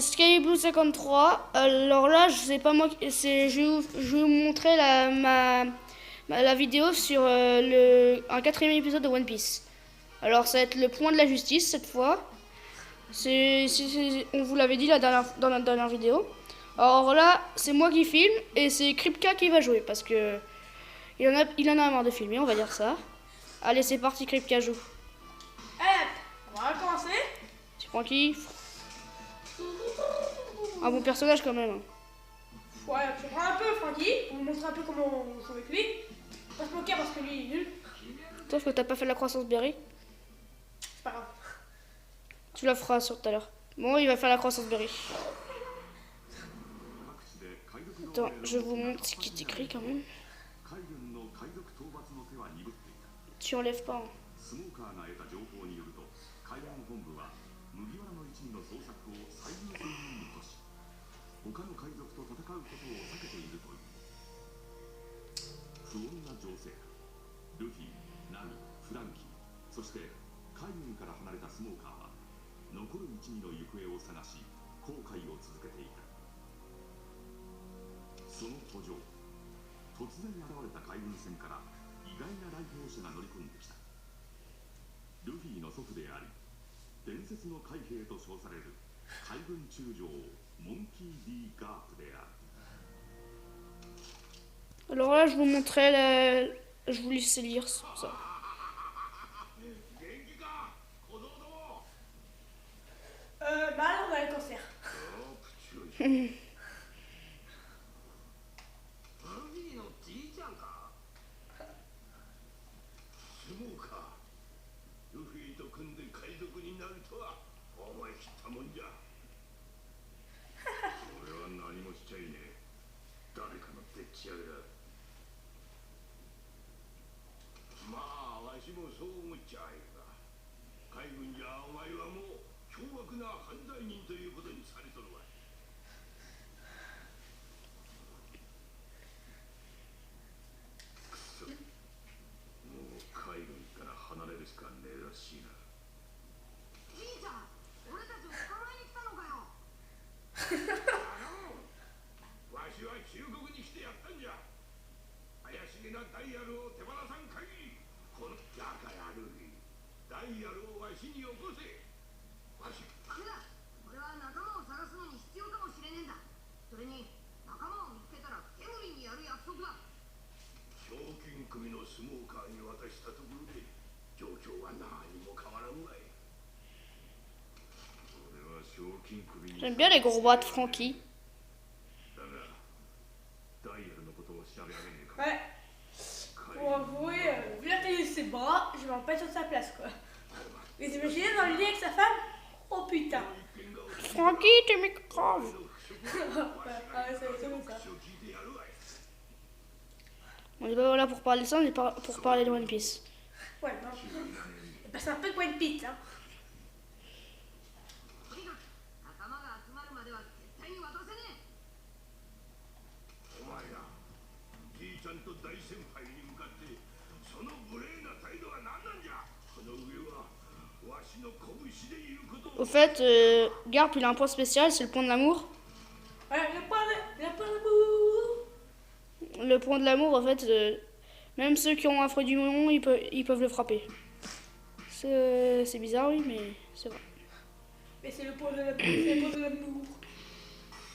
c'est SkyBlue53. Alors là, c'est pas moi, je vais vous montrer la vidéo sur un quatrième épisode de One Piece. Alors ça va être le point de la justice cette fois. On vous l'avait dit dans la dernière vidéo. Alors là, c'est moi qui filme et c'est Kripka qui va jouer parce que il en a marre de filmer, on va dire ça. Allez, c'est parti, Kripka joue. Hop, on va recommencer. Tu prends qui? Un bon personnage quand même. Ouais, je prends un peu Francky pour vous montrer un peu comment on joue avec lui. Pas se moquer parce que lui il est nul. Sauf que t'as pas fait la croissance berry. C'est pas grave. Tu la feras sur tout à l'heure. Bon, il va faire la croissance berry. Attends, je vous montre ce qui est écrit quand même. Tu enlèves pas. Hein. Alors là, je vous montrais je vous laisse lire ça. Mal, on a le cancer. J'aime bien les gros bras de Franky. Ouais. Pour avouer, vu la taille de ses bras, je vais en pas être sur sa place quoi. Vous imaginez dans le lit avec sa femme? Oh putain. Franky, t'es grave. Ah ouais, c'est bon ça. On est pas là pour parler de ça, on est pour parler de One Piece. Ouais, non. Bah, c'est un peu de One Piece, hein. Au fait, Garp il a un point spécial, c'est le point de l'amour. Ouais, le point d'amour. Le point de l'amour, en fait, même ceux qui ont un fruit du moment, ils peuvent le frapper. C'est bizarre, oui, mais c'est vrai. Mais c'est le point de l'amour. C'est le point de l'amour.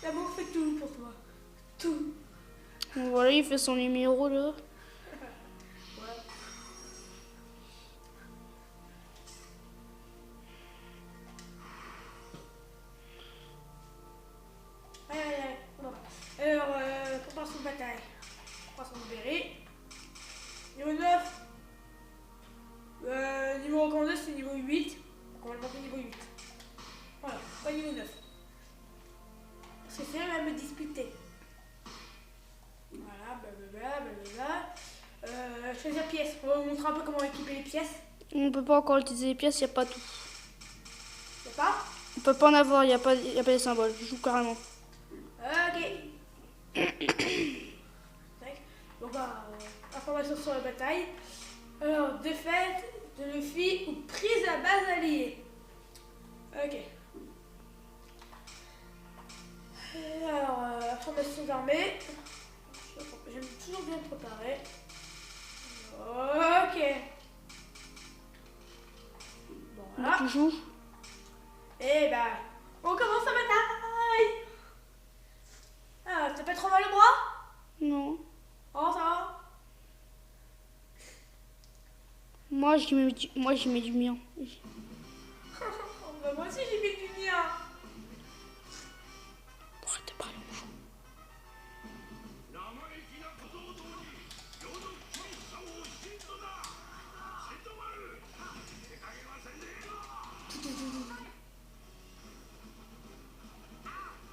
L'amour fait tout pour toi. Tout. Donc voilà, il fait son numéro là. Alors, préparation de bataille. Préparation de berry. Niveau 9. Niveau recommandé, c'est niveau 8. Donc on va le monter niveau 8. Voilà, pas niveau 9. Parce que c'est même à me disputer. Voilà, blablabla. Choisir pièces. On va vous montrer un peu comment équiper les pièces. On peut pas encore utiliser les pièces, il n'y a pas tout. Y'a pas? On peut pas en avoir, il n'y a pas les symboles. Je joue carrément. Ok. Bon bah, information sur la bataille. Alors, défaite de Luffy ou prise à base alliée. Ok. fermé. J'aime toujours bien me préparer. Ok. Bon, voilà. Toujours. Et bah, on commence la bataille. Ah, t'as pas trop mal au bras? Non. Oh, ça va? Moi, j'y mets du mien. Bah, moi aussi, j'ai mis du mien. Arrête de parler au chou.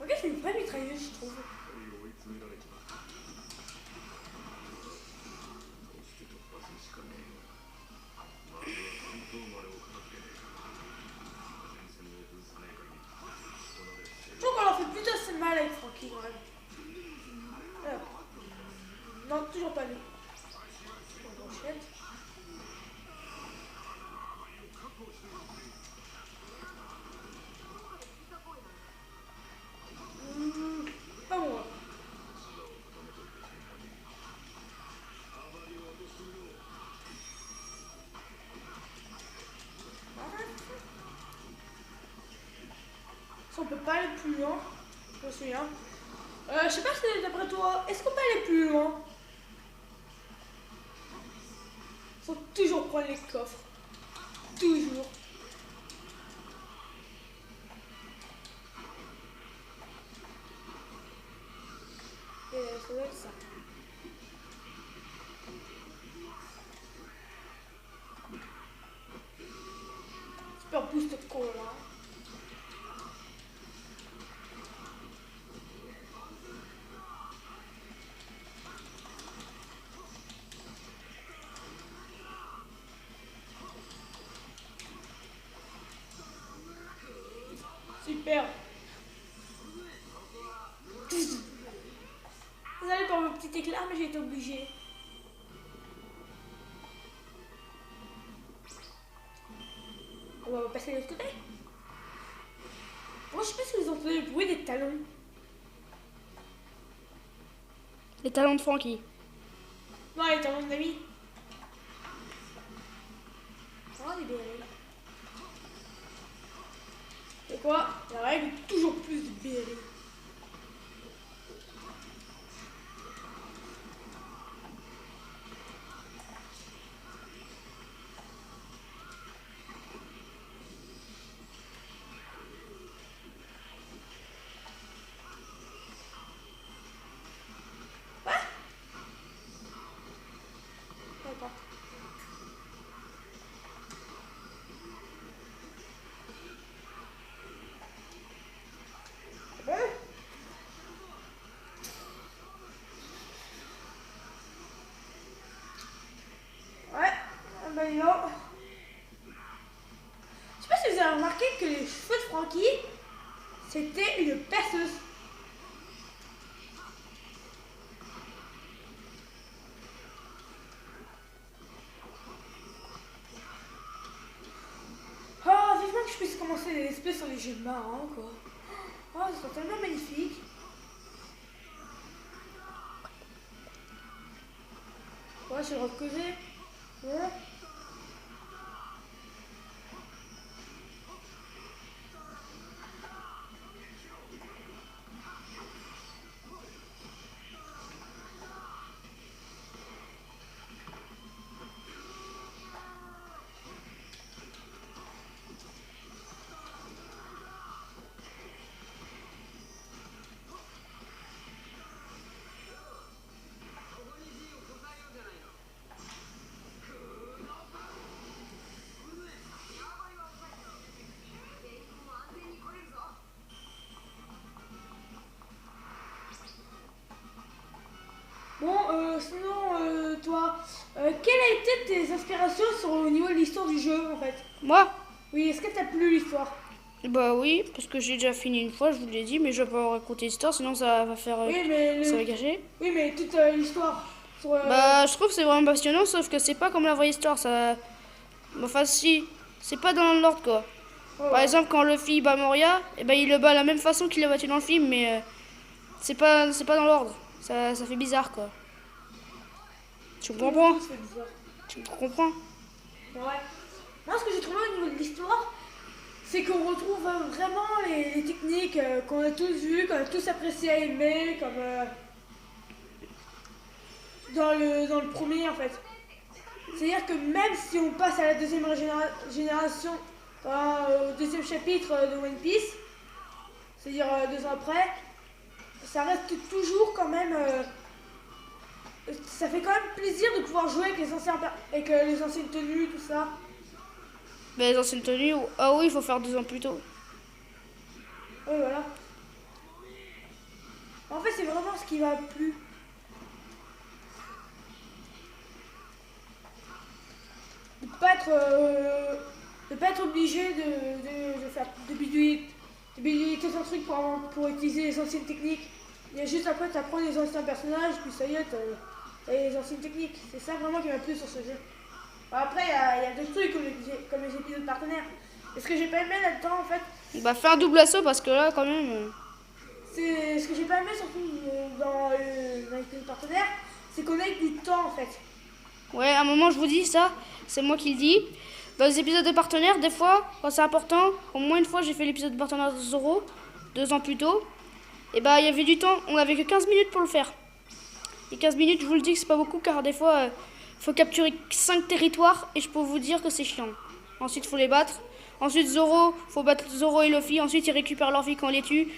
Ok, c'est une vraie mitrailleuse, je trouve. Je trouve qu'on leur fait plutôt assez mal avec Franky quand même. Non, toujours pas lui. On enchaîne. Pas bon. Ça, on peut pas aller plus loin. Je me souviens. Je sais pas si d'après toi, est-ce qu'on peut aller plus loin? Faut toujours prendre les coffres. Toujours. Et ça doit être ça. Super boost de cola. Super. Vous allez par mon petit éclair, mais j'ai été obligée. On va passer de l'autre côté. Moi, je sais pas si vous entendez le bruit des talons. Les talons de Franky. Non, les talons de Nami. Oh, les bérets. C'est quoi? La règle, toujours plus de bérets. D'accord. Ouais, bah dis donc. Je sais pas si vous avez remarqué que les cheveux de Franky, c'était une perceuse. Oh, vivement que je puisse commencer les espèces sur les jeux marins, quoi. Oh, ils sont tellement magnifiques. Ouais, c'est le droit de causer. Ouais. Bon, sinon, toi, quelles a été tes inspirations au niveau de l'histoire du jeu, en fait? Moi? Oui, est-ce que t'as plu l'histoire? Bah oui, parce que j'ai déjà fini une fois, je vous l'ai dit, mais je vais pas raconter l'histoire, sinon ça va faire... Oui, mais ça va gâcher. oui, mais toute l'histoire sur... Bah, je trouve que c'est vraiment passionnant, sauf que c'est pas comme la vraie histoire, ça... Enfin, si, c'est pas dans l'ordre, quoi. Ouais, Par exemple, quand Luffy bat Moria, eh ben, il le bat de la même façon qu'il l'a battu dans le film, mais c'est pas dans l'ordre. Ça fait bizarre quoi. Tu me comprends? C'est bizarre. Tu me comprends? Ouais. Moi, ce que j'ai trouvé au niveau de l'histoire, c'est qu'on retrouve vraiment les techniques qu'on a tous vues, qu'on a tous apprécié à aimer, comme dans le premier en fait. C'est-à-dire que même si on passe à la deuxième génération, au deuxième chapitre de One Piece, c'est-à-dire 2 ans après, ça reste toujours quand même. Ça fait quand même plaisir de pouvoir jouer avec avec les anciennes tenues, tout ça. Mais les anciennes tenues, ah oui, il faut faire 2 ans plus tôt. Oui, voilà. En fait, c'est vraiment ce qui m'a plu. De pas être obligé de faire de bidouiller tout un truc pour utiliser les anciennes techniques. Il y a juste après, tu apprends les anciens personnages, puis ça y est, t'as les anciennes techniques. C'est ça vraiment qui m'a plu sur ce jeu. Bon, après, il y a d'autres trucs comme les épisodes partenaires. Et ce que j'ai pas aimé là-dedans, en fait, Bah fais un double assaut parce que là quand même. c'est ce que j'ai pas aimé surtout dans l'épisode partenaire, c'est qu'on a du temps en fait. Ouais, à un moment je vous dis ça, c'est moi qui le dis. Dans les épisodes de partenaires, des fois, quand c'est important, au moins une fois j'ai fait l'épisode de partenaire de Zoro, 2 ans plus tôt. Et bah il y avait du temps, on avait que 15 minutes pour le faire. Et 15 minutes, je vous le dis que c'est pas beaucoup car des fois, faut capturer 5 territoires et je peux vous dire que c'est chiant. Ensuite, faut les battre. Ensuite, faut battre Zoro et Luffy. Ensuite, ils récupèrent leur vie quand on les tue.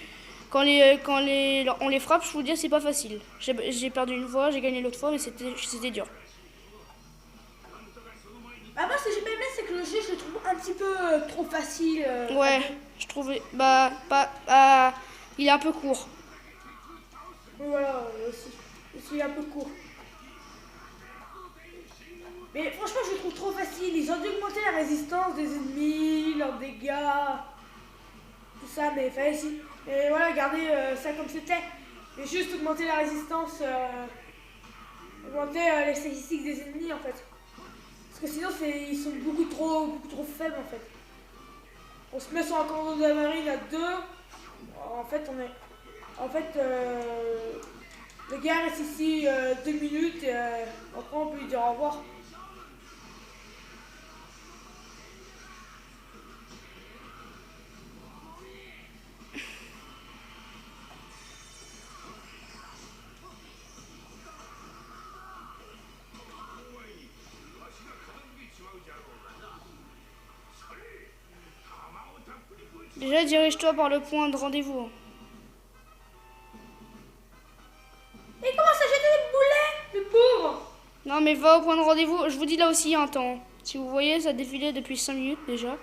Quand on les frappe, je vous dis, c'est pas facile. J'ai perdu une fois, j'ai gagné l'autre fois, mais c'était dur. Ah, moi, ce que j'ai pas aimé, c'est que le jeu, je le trouve un petit peu trop facile. Ouais, je trouvais. Il est un peu court. Voilà, aussi. Il est un peu court. Mais franchement, je le trouve trop facile. Ils ont dû augmenter la résistance des ennemis, leurs dégâts, tout ça, mais fallait si. Et voilà, garder ça comme c'était. Mais juste augmenter la résistance, augmenter les statistiques des ennemis en fait. Parce que sinon, ils sont beaucoup trop faibles en fait. On se met sur un commando de la marine à 2. En fait, le gars reste ici 2 minutes et après on peut lui dire au revoir. Déjà, dirige-toi par le point de rendez-vous. Et comment ça jeter des boulets, le pauvre? Non, mais va au point de rendez-vous. Je vous dis là aussi, il y a un temps. Si vous voyez, ça défilait depuis 5 minutes déjà.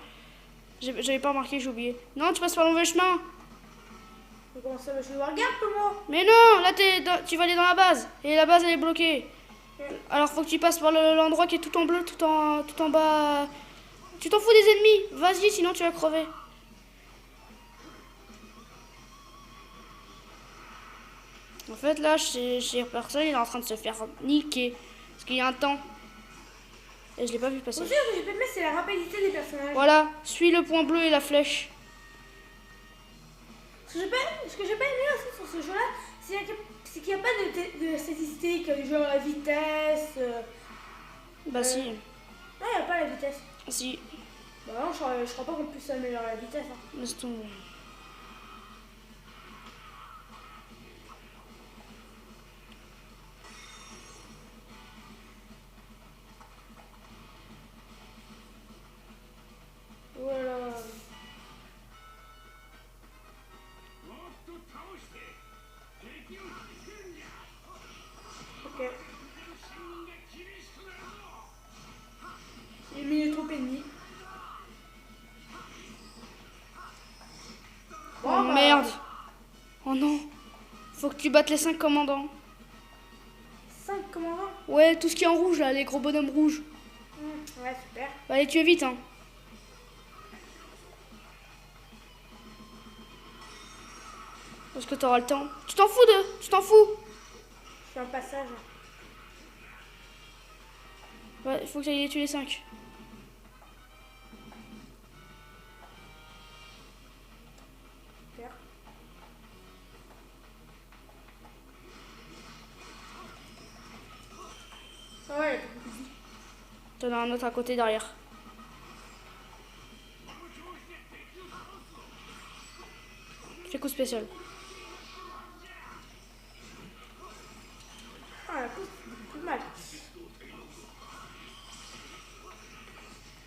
J'avais pas remarqué, j'ai oublié. Non, tu passes par le mauvais chemin. Mais comment ça, je le regarde moi? Mais non, là tu vas aller dans la base. Et la base elle est bloquée. Alors faut que tu passes par l'endroit qui est tout en bleu, tout en bas. Tu t'en fous des ennemis. Vas-y, sinon tu vas crever. En fait là, chez personne, il est en train de se faire niquer. Parce qu'il y a un temps. Et je l'ai pas vu passer. Aussi, ce que j'ai pas aimé, c'est la rapidité des personnages. Voilà, suis le point bleu et la flèche. Ce que j'ai pas aimé aussi sur ce jeu-là, c'est qu'il n'y a pas de statistiques, genre la vitesse. Bah si. Non, il n'y a pas la vitesse. Si. Bah non, je crois pas qu'on puisse améliorer la vitesse. Hein. Laisse tomber. Voilà. Ok. Il est trop ennemi. Oh Bon, merde. Oh non. Faut que tu battes les 5 commandants. 5 commandants. Ouais, tout ce qui est en rouge là, les gros bonhommes rouges. Ouais, super. Bah allez, tu es vite hein. Parce que t'auras le temps. Tu t'en fous d'eux. Tu t'en fous. Je fais un passage. Ouais, il faut que tu ailles les tuer les 5. Super. T'en as un autre à côté derrière. Fais coup spécial. Ah, la pousse, c'est mal.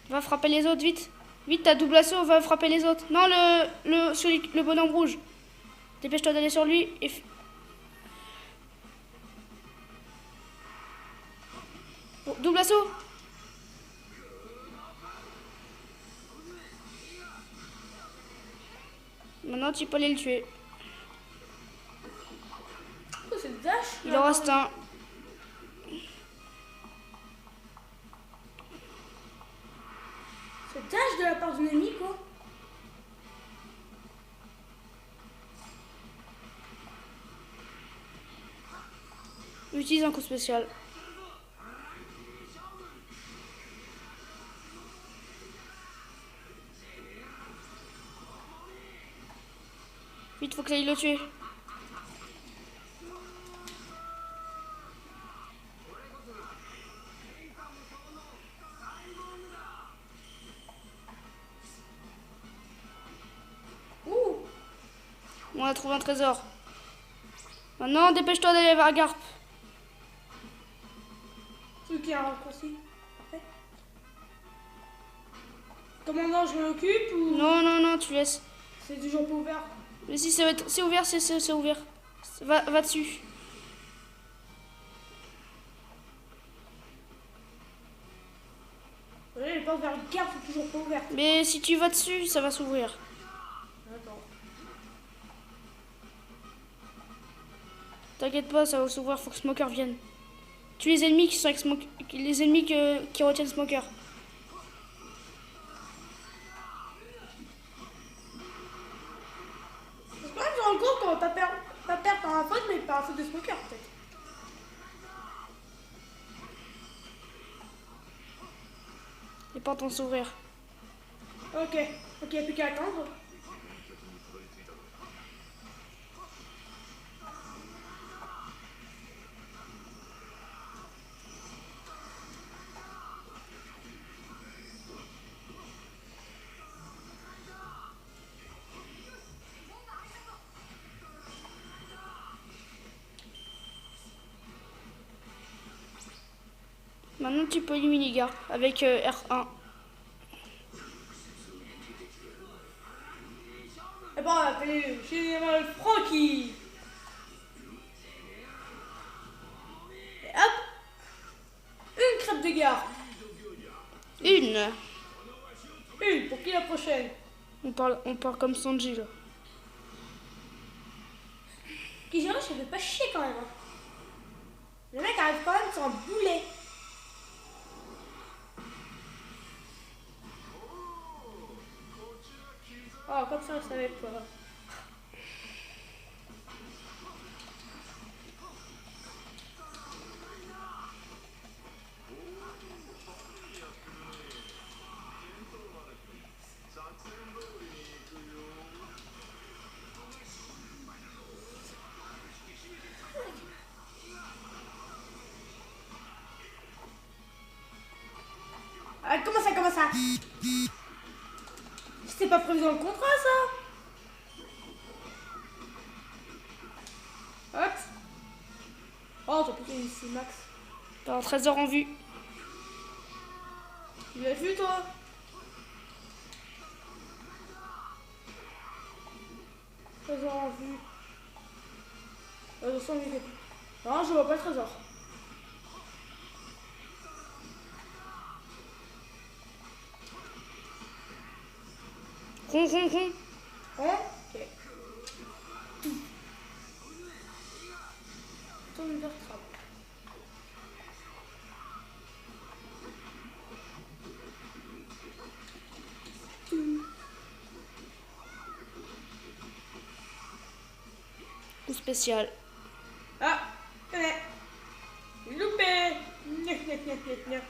Va frapper les autres, vite. Vite, t'as double assaut, va frapper les autres. Non, le bonhomme rouge. Dépêche-toi d'aller sur lui et... Oh, double assaut. Maintenant, tu peux aller le tuer. Oh, c'est le dash. Il en reste un. C'est dash de la part d'un ennemi, quoi. Utilise un coup spécial. Vite, faut que t'ailles le tuer. Ouh. On a trouvé un trésor. Maintenant, dépêche-toi d'aller vers Garp. Celui qui a un raccourci. Parfait. Commandant, je m'occupe ou... Non, non, non, tu laisses. C'est toujours pas ouvert. Mais si c'est ouvert, c'est ouvert. Va dessus. Oui, les portes vers le garde sont toujours pas ouvertes. Mais si tu vas dessus, ça va s'ouvrir. Attends. T'inquiète pas, ça va s'ouvrir, faut que Smoker vienne. Tue les ennemis qui sont avec Smoker. Les ennemis qui retiennent Smoker. Parce que là, je me rends compte qu'on va pas perdre par un faute, mais par un faute de smoker, peut-être. Les portes vont s'ouvrir. Ok, il n'y a plus qu'à attendre. Maintenant, tu peux éliminer Garp avec R1. Et bon, on va appeler le général Franky. Et hop, une crêpe de gare. Une. Une, pour qui la prochaine? On parle comme Sanji là. Kizero, ça fait pas chier quand même. Hein. Le mec arrive quand même sur un boulet. Oh, comme ça, je savais pas. Ah, comment ça? C'était pas prévu dans le contrat, ça? Hop. Oh, t'as piqué ici, Max. T'as un trésor en vue. Tu l'as vu, toi? Trésor en vue. Attention, il est... Non, je vois pas le trésor. Ron. Hein? Ok. Tourne vers Trap. Coup spécial. Ah, connais. Loupé. Gna.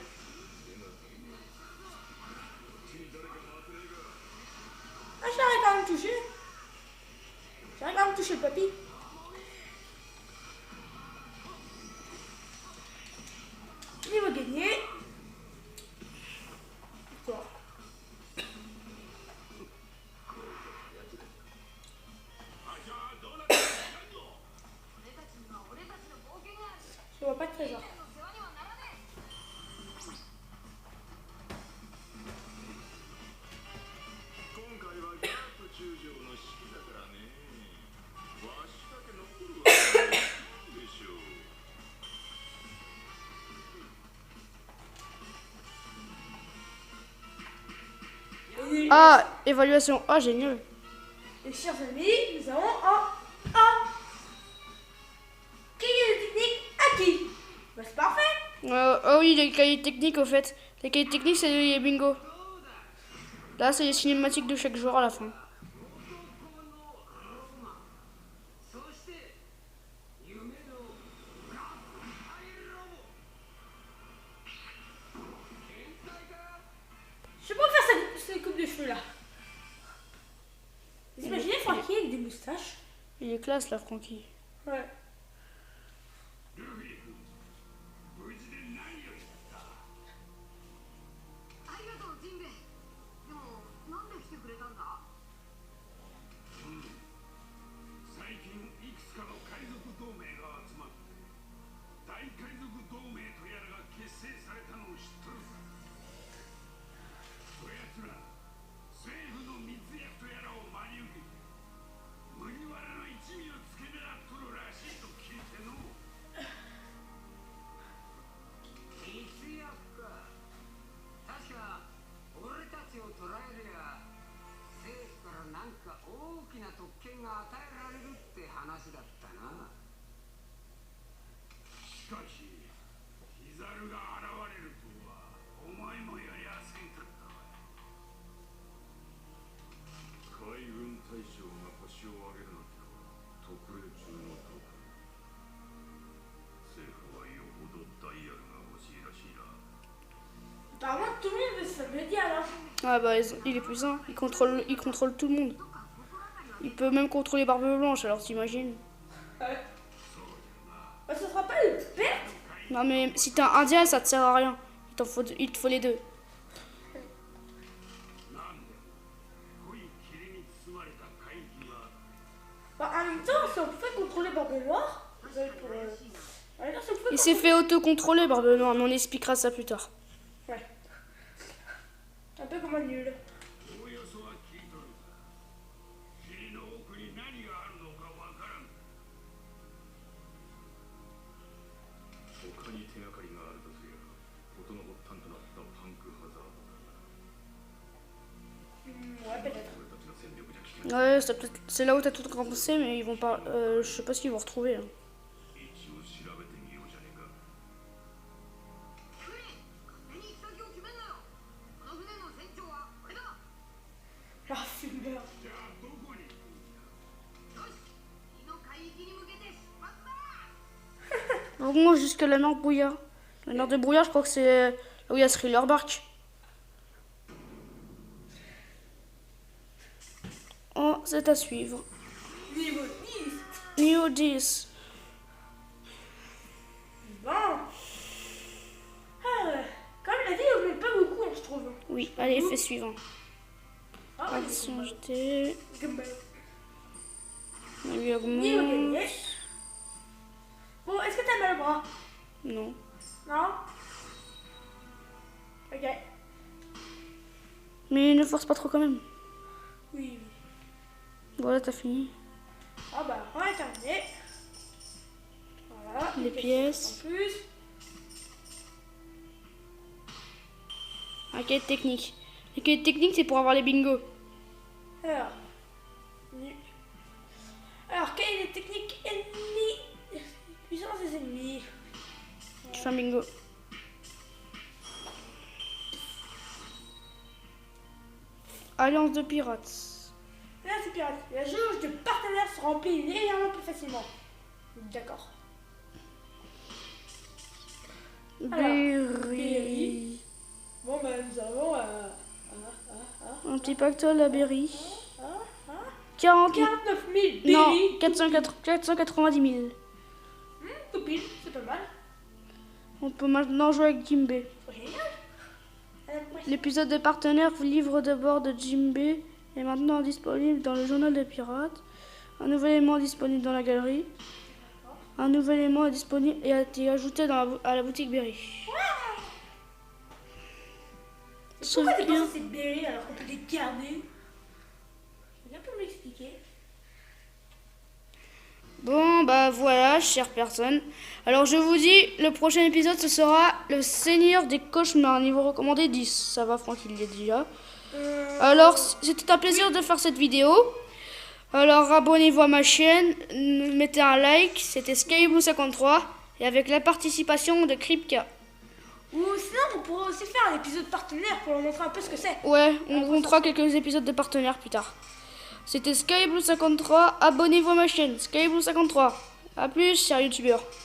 Ah, j'aurais quand même touché. J'aurais quand même touché le papy. Niveau gagné. trésor. Ah, évaluation. Ah, génial. Et chers amis, nous avons un A. Quelle technique acquis. Bah, c'est parfait. Ah oui, les cahiers techniques, au fait. Les cahiers techniques, c'est les bingo. Là, c'est les cinématiques de chaque joueur à la fin. Je peux faire cette coupe de cheveux là. Vous imaginez Frankie avec des moustaches? Il est classe, là, Francky. Ouais. Apparemment, tout le monde veut se faire média là. Ah bah, il est puissant. Il contrôle tout le monde. Il peut même contrôler Barbe Blanche, alors t'imagines. Ouais. Bah, ça sera pas une perte. Non mais si t'es un indien, ça te sert à rien. Il te faut les deux. Bah, en même temps, si on pouvait contrôler Barbe Noire, vous savez, pour. Si on pouvait Il s'est fait auto-contrôler, Barbe Noire, mais on expliquera ça plus tard. Ouais. Un peu comme un nul. Ouais, peut-être. Ouais, c'est là où t'as tout commencé, mais ils vont pas. Je sais pas ce qu'ils vont retrouver. Hein. Ah, super. Bon, jusque la mer Brouillard. La mer de Brouillard, je crois que c'est là où il y a Thriller Bark. Oh, c'est à suivre. Niveau 10. Niveau 10. Bon. Ah, comme la vie augmente pas beaucoup, je trouve. Oui, allez, fais suivant. Ah, Action jetée. Gumball. On lui Niveau augmente. gagné. Bon, est-ce que t'as mal au bras? Non. Non? Ok. Mais ne force pas trop quand même. Oui, oui. Voilà, t'as fini. Ah bah, on a terminé. Voilà. Les pièces. En plus. Un cahier technique. Les cahiers techniques, c'est pour avoir les bingos. Alors. Alors, quelle est la technique ennemie? Puissance des ennemis. Tu fais un bingo. Alliance de pirates. Là, c'est pirate. La jauge de partenaires se remplit légèrement plus facilement. D'accord. Berry. Bon, bah, nous avons. Un petit pactole à Berry. 49 000 Non, Berry. 490 000. Tout pile, c'est pas mal. On peut maintenant jouer avec Jimbei. Génial. L'épisode de partenaire livre de bord de Jimbei est maintenant disponible dans le journal des pirates. Un nouvel élément disponible dans la galerie. Un nouvel élément est disponible et a été ajouté à la boutique Berry. Pourquoi t'es Sauvegarde. passé cette berry alors qu'on peut les garder? Tu viens pour m'expliquer? Bon, bah voilà, chère personne. Alors je vous dis, le prochain épisode, ce sera le Seigneur des Cauchemars, niveau recommandé 10. Ça va, Franck, il l'est déjà. Alors, c'était un plaisir de faire cette vidéo. Alors, abonnez-vous à ma chaîne, mettez un like. C'était Skyblue53 et avec la participation de Kripka. Ou sinon, on pourrait aussi faire un épisode partenaire pour leur montrer un peu ce que c'est. Ouais, on vous montrera quelques épisodes de partenaires plus tard. C'était Skyblue53, abonnez-vous à ma chaîne, Skyblue53. A plus, cher youtubeur.